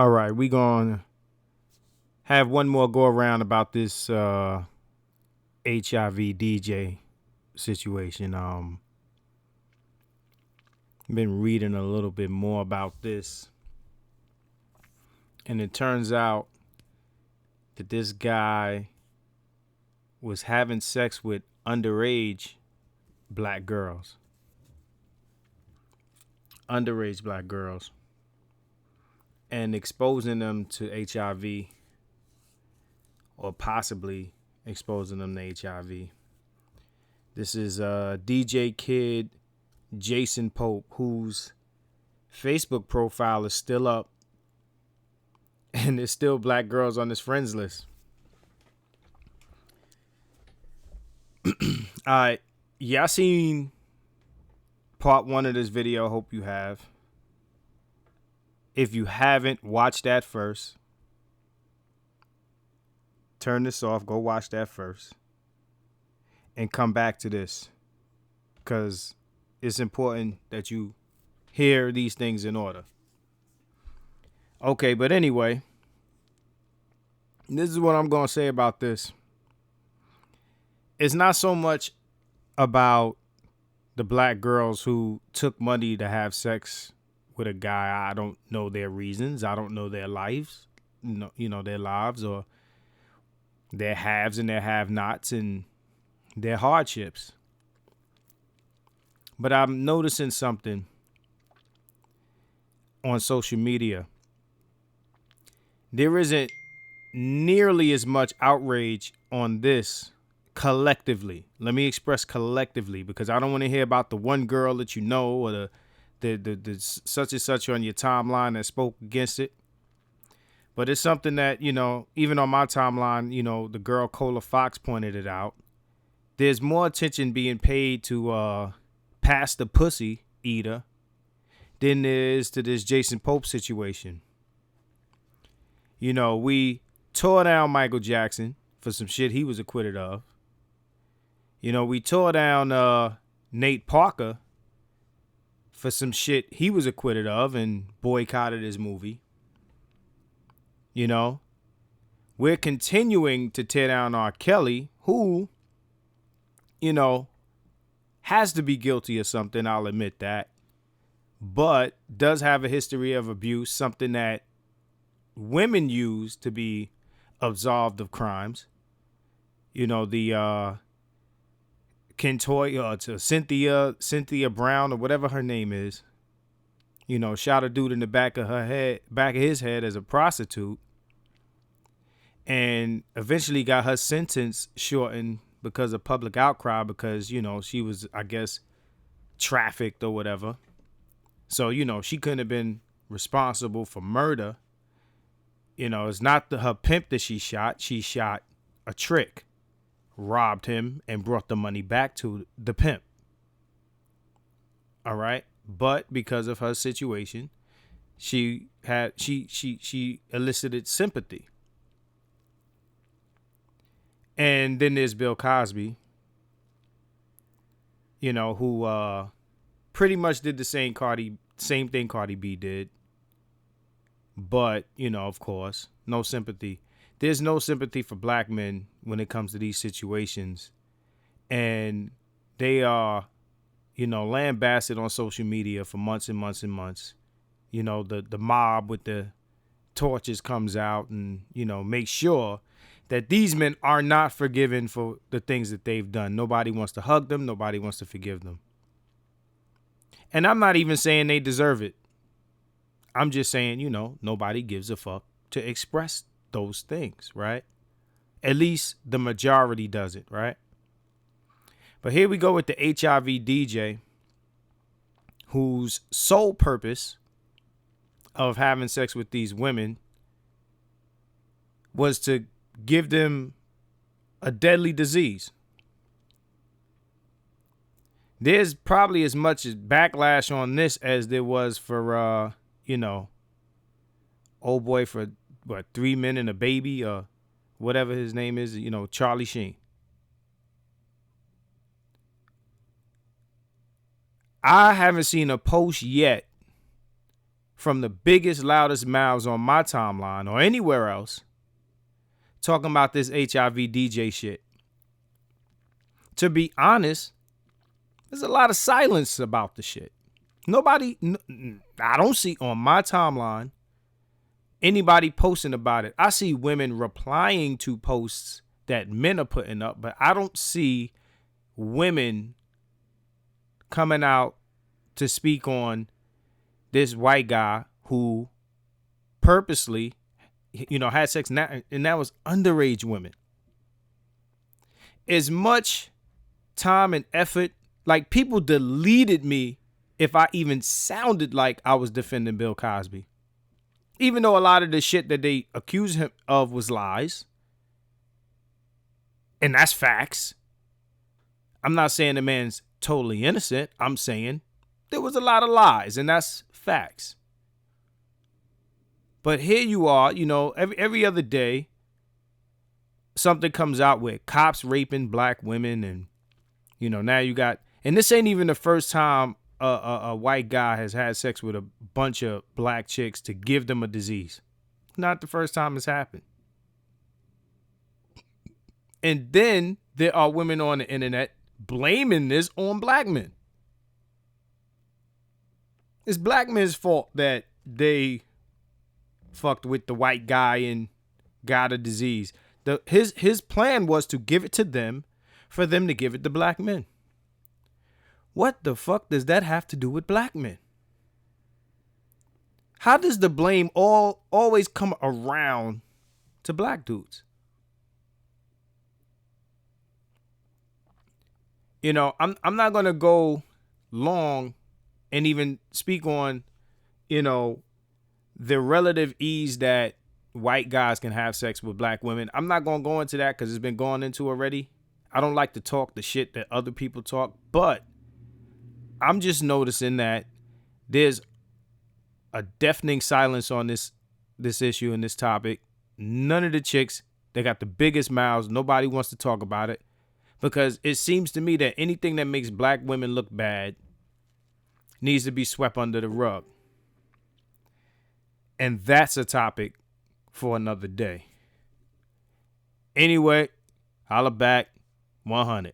All right, we gonna have one more go around about this HIV DJ situation. Been reading a little bit more about this, and it turns out that this guy was having sex with underage black girls. Underage black girls. And exposing them to HIV, or possibly exposing them to HIV. This is DJ Kid Jason Pope, whose Facebook profile is still up, and there's still black girls on his friends list. All right, y'all seen part one of this video? Hope you have. If you haven't, watch that first. Turn this off. Go watch that first. And come back to this. Because it's important that you hear these things in order. Okay, but anyway. This is what I'm going to say about this. It's not so much about the black girls who took money to have sex with a guy. I don't know their reasons. I don't know their lives, their lives, or their haves and their have-nots and their hardships. But I'm noticing something on social media. There isn't nearly as much outrage on this collectively. Let me express collectively, because I don't want to hear about the one girl that you know, or the such and such on your timeline that spoke against it. But it's something that, even on my timeline, the girl Cola Fox pointed it out. There's more attention being paid to Pastor Pussy Eater than there is to this Jason Pope situation. We tore down Michael Jackson for some shit he was acquitted of. We tore down Nate Parker for some shit he was acquitted of and boycotted his movie. We're continuing to tear down R. Kelly, who, has to be guilty of something, I'll admit that, but does have a history of abuse, something that women use to be absolved of crimes. The Kentoya to Cynthia Brown, or whatever her name is, shot a dude in the back of his head as a prostitute, and eventually got her sentence shortened because of public outcry, because she was, I guess, trafficked or whatever. So she couldn't have been responsible for murder. It's not her pimp that she shot. She shot a trick, robbed him, and brought the money back to the pimp. All right. But because of her situation, she elicited sympathy. And then there's Bill Cosby, who pretty much did the same thing Cardi B did. But, of course, no sympathy. There's no sympathy for black men when it comes to these situations. And they are, lambasted on social media for months and months and months. The mob with the torches comes out and, makes sure that these men are not forgiven for the things that they've done. Nobody wants to hug them. Nobody wants to forgive them. And I'm not even saying they deserve it. I'm just saying, nobody gives a fuck to express those things, right? At least the majority doesn't, right? But here we go with the HIV DJ, whose sole purpose of having sex with these women was to give them a deadly disease. There's probably as much backlash on this as there was for, old boy for, 3 Men and a Baby, or whatever his name is, Charlie Sheen. I haven't seen a post yet from the biggest, loudest mouths on my timeline or anywhere else talking about this H.I.V. DJ shit. To be honest, there's a lot of silence about the shit. I don't see on my timeline anybody posting about it. I see women replying to posts that men are putting up, but I don't see women coming out to speak on this white guy who purposely, had sex, and that was underage women. As much time and effort, like, people deleted me if I even sounded like I was defending Bill Cosby. Even though a lot of the shit that they accused him of was lies. And that's facts. I'm not saying the man's totally innocent. I'm saying there was a lot of lies, and that's facts. But here you are, every other day, something comes out with cops raping black women, and now you got, and this ain't even the first time a white guy has had sex with a bunch of black chicks to give them a disease. Not the first time it's happened. And then there are women on the internet blaming this on black men. It's black men's fault that they fucked with the white guy and got a disease. His plan was to give it to them for them to give it to black men. What the fuck does that have to do with black men? How does the blame always come around to black dudes? I'm not gonna go long and even speak on, the relative ease that white guys can have sex with black women. I'm not gonna go into that because it's been gone into already. I don't like to talk the shit that other people talk, but I'm just noticing that there's a deafening silence on this issue and this topic. None of the chicks, they got the biggest mouths. Nobody wants to talk about it because it seems to me that anything that makes black women look bad needs to be swept under the rug. And that's a topic for another day. Anyway, holla back 100.